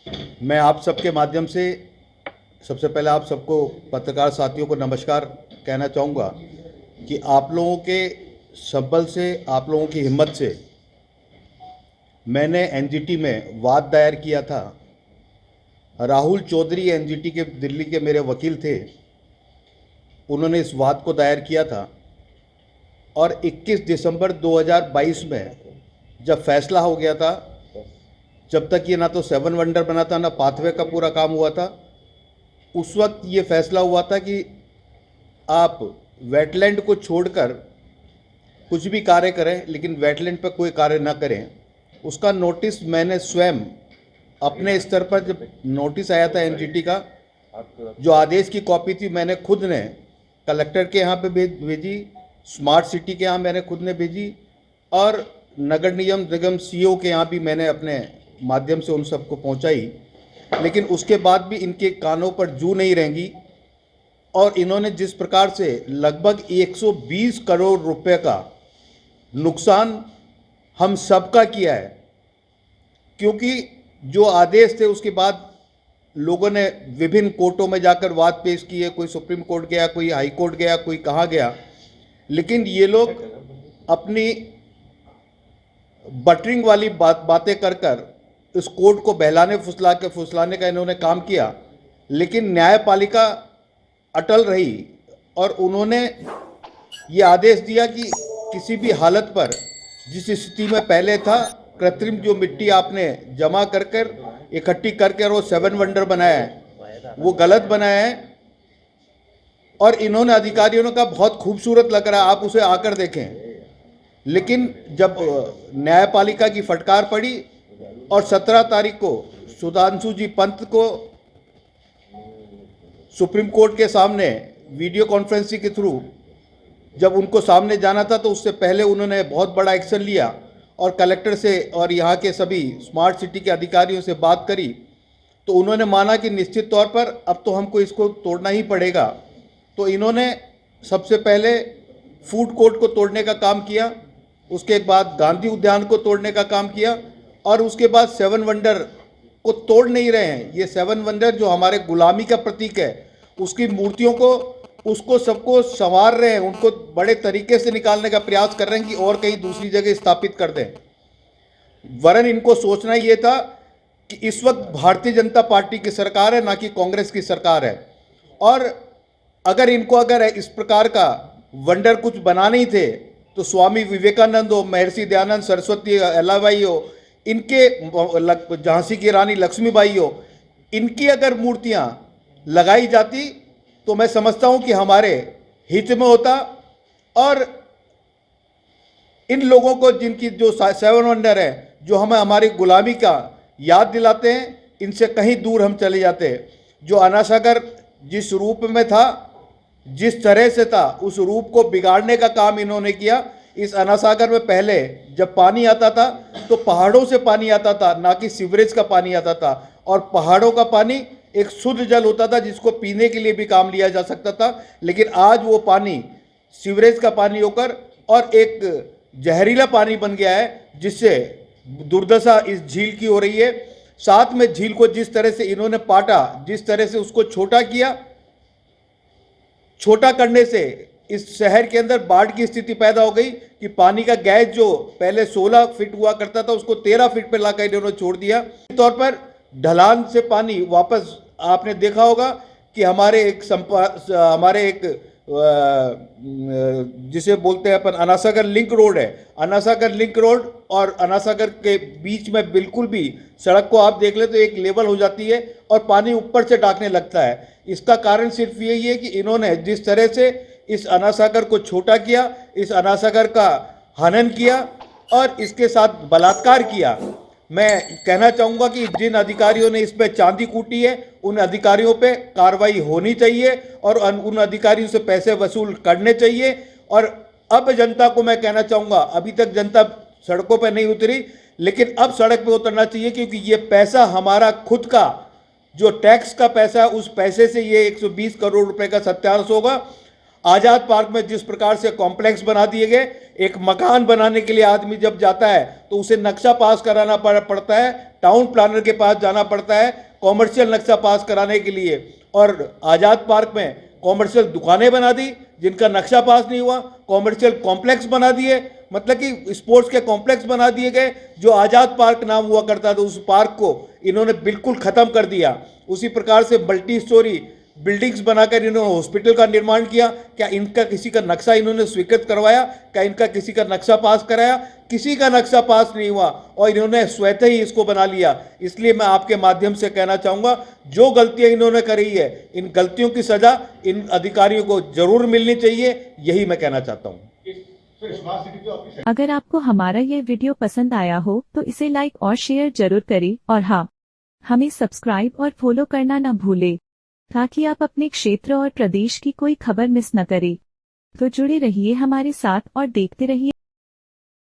मैं आप सबके माध्यम से सबसे पहले आप सबको पत्रकार साथियों को नमस्कार कहना चाहूँगा कि आप लोगों के संबल से, आप लोगों की हिम्मत से मैंने एनजीटी में वाद दायर किया था। राहुल चौधरी एनजीटी के दिल्ली के मेरे वकील थे, उन्होंने इस वाद को दायर किया था और 21 दिसंबर 2022 में जब फैसला हो गया था, जब तक ये ना तो 7 वंडर बना था ना पाथवे का पूरा काम हुआ था, उस वक्त ये फैसला हुआ था कि आप वेटलैंड को छोड़कर कुछ भी कार्य करें लेकिन वेटलैंड पर कोई कार्य ना करें। उसका नोटिस मैंने स्वयं अपने स्तर पर, जब नोटिस आया था एनजीटी का, जो आदेश की कॉपी थी मैंने खुद ने कलेक्टर के यहाँ पे भेजी, स्मार्ट सिटी के यहाँ मैंने खुद ने भेजी और नगर निगम सीईओ के यहाँ भी मैंने अपने माध्यम से उन सबको पहुँचाई। लेकिन उसके बाद भी इनके कानों पर जू नहीं रहेंगी और इन्होंने जिस प्रकार से लगभग 120 करोड़ रुपए का नुकसान हम सबका किया है, क्योंकि जो आदेश थे उसके बाद लोगों ने विभिन्न कोर्टों में जाकर वाद पेश किए, कोई सुप्रीम कोर्ट गया, कोई हाई कोर्ट गया, कोई कहाँ गया, लेकिन ये लोग अपनी बटरिंग वाली बातें कर इस कोर्ट को बहलाने फुसलाने का इन्होंने काम किया। लेकिन न्यायपालिका अटल रही और उन्होंने ये आदेश दिया कि किसी भी हालत पर, जिस स्थिति में पहले था, कृत्रिम जो मिट्टी आपने जमा कर इकट्ठी करके वो 7 वंडर बनाया है, वो गलत बनाया है। और इन्होंने अधिकारियों ने कहा बहुत खूबसूरत लग रहा है, आप उसे आकर देखें। लेकिन जब न्यायपालिका की फटकार पड़ी और 17 तारीख को सुधांशु जी पंत को सुप्रीम कोर्ट के सामने वीडियो कॉन्फ्रेंसिंग के थ्रू जब उनको सामने जाना था, तो उससे पहले उन्होंने बहुत बड़ा एक्शन लिया और कलेक्टर से और यहाँ के सभी स्मार्ट सिटी के अधिकारियों से बात करी। तो उन्होंने माना कि निश्चित तौर पर अब तो हमको इसको तोड़ना ही पड़ेगा। तो इन्होंने सबसे पहले फूड कोर्ट को तोड़ने का काम किया, उसके बाद गांधी उद्यान को तोड़ने का काम किया और उसके बाद 7 वंडर को तोड़ नहीं रहे हैं। ये 7 वंडर जो हमारे गुलामी का प्रतीक है, उसकी मूर्तियों को, उसको सबको संवार रहे हैं, उनको बड़े तरीके से निकालने का प्रयास कर रहे हैं कि और कहीं दूसरी जगह स्थापित कर दें। वरन इनको सोचना ये था कि इस वक्त भारतीय जनता पार्टी की सरकार है, ना कि कांग्रेस की सरकार है। और अगर इस प्रकार का वंडर कुछ बनाने ही थे तो स्वामी विवेकानंद हो, महर्षि दयानंद सरस्वती अलाबाई हो, इनके झांसी की रानी लक्ष्मीबाई हो, इनकी अगर मूर्तियां लगाई जाती तो मैं समझता हूं कि हमारे हित में होता। और इन लोगों को, जिनकी जो 7 वंडर है, जो हमें हमारी गुलामी का याद दिलाते हैं, इनसे कहीं दूर हम चले जाते हैं। जो अनासागर जिस रूप में था, जिस तरह से था, उस रूप को बिगाड़ने का काम इन्होंने किया। इस अनासागर में पहले जब पानी आता था तो पहाड़ों से पानी आता था, ना कि सीवरेज का पानी आता था। और पहाड़ों का पानी एक शुद्ध जल होता था जिसको पीने के लिए भी काम लिया जा सकता था। लेकिन आज वो पानी सीवरेज का पानी होकर और एक जहरीला पानी बन गया है, जिससे दुर्दशा इस झील की हो रही है। साथ में झील को जिस तरह से इन्होंने पाटा, जिस तरह से उसको छोटा किया, छोटा करने से इस शहर के अंदर बाढ़ की स्थिति पैदा हो गई कि पानी का गैस जो पहले 16 फीट हुआ करता था, उसको 13 फीट पर लाकर इन्होंने छोड़ दिया। तौर पर ढलान से पानी वापस, आपने देखा होगा कि हमारे एक जिसे बोलते हैं अपन अनासागर लिंक रोड है, अनासागर लिंक रोड और अनासागर के बीच में बिल्कुल भी सड़क को आप देख ले तो एक लेवल हो जाती है और पानी ऊपर से डाकने लगता है। इसका कारण सिर्फ यही है कि इन्होंने जिस तरह से इस अनासागर को छोटा किया, इस अनासागर का हनन किया और इसके साथ बलात्कार किया। मैं कहना चाहूँगा कि जिन अधिकारियों ने इस पे चांदी कूटी है, उन अधिकारियों पे कार्रवाई होनी चाहिए और उन अधिकारियों से पैसे वसूल करने चाहिए। और अब जनता को मैं कहना चाहूँगा, अभी तक जनता सड़कों पे नहीं उतरी, लेकिन अब सड़क पे उतरना चाहिए, क्योंकि ये पैसा हमारा खुद का जो टैक्स का पैसा है, उस पैसे से ये 120 करोड़ रुपए का सत्यानाश होगा। आज़ाद पार्क में जिस प्रकार से कॉम्प्लेक्स बना दिए गए, एक मकान बनाने के लिए आदमी जब जाता है तो उसे नक्शा पास कराना पड़ता है, टाउन प्लानर के पास जाना पड़ता है कॉमर्शियल नक्शा पास कराने के लिए। और आज़ाद पार्क में कॉमर्शियल दुकानें बना दी जिनका नक्शा पास नहीं हुआ, कॉमर्शियल कॉम्प्लेक्स बना दिए, मतलब कि स्पोर्ट्स के कॉम्प्लेक्स बना दिए गए। जो आज़ाद पार्क नाम हुआ करता था उस पार्क को इन्होंने बिल्कुल ख़त्म कर दिया। उसी प्रकार से मल्टी स्टोरी बिल्डिंग्स बनाकर इन्होंने हॉस्पिटल का निर्माण किया। क्या इनका किसी का नक्शा इन्होंने स्वीकृत करवाया? क्या इनका किसी का नक्शा पास कराया? किसी का नक्शा पास नहीं हुआ और इन्होंने स्वतः ही इसको बना लिया। इसलिए मैं आपके माध्यम से कहना चाहूँगा, जो गलतियां इन्होंने करी है इन गलतियों की सजा इन अधिकारियों को जरूर मिलनी चाहिए, यही मैं कहना चाहता हूँ। अगर आपको हमारा ये वीडियो पसंद आया हो तो इसे लाइक और शेयर जरूर करें और हाँ, हमें सब्सक्राइब और फॉलो करना न भूलें ताकि आप अपने क्षेत्र और प्रदेश की कोई खबर मिस न करें। तो जुड़े रहिए हमारे साथ और देखते रहिए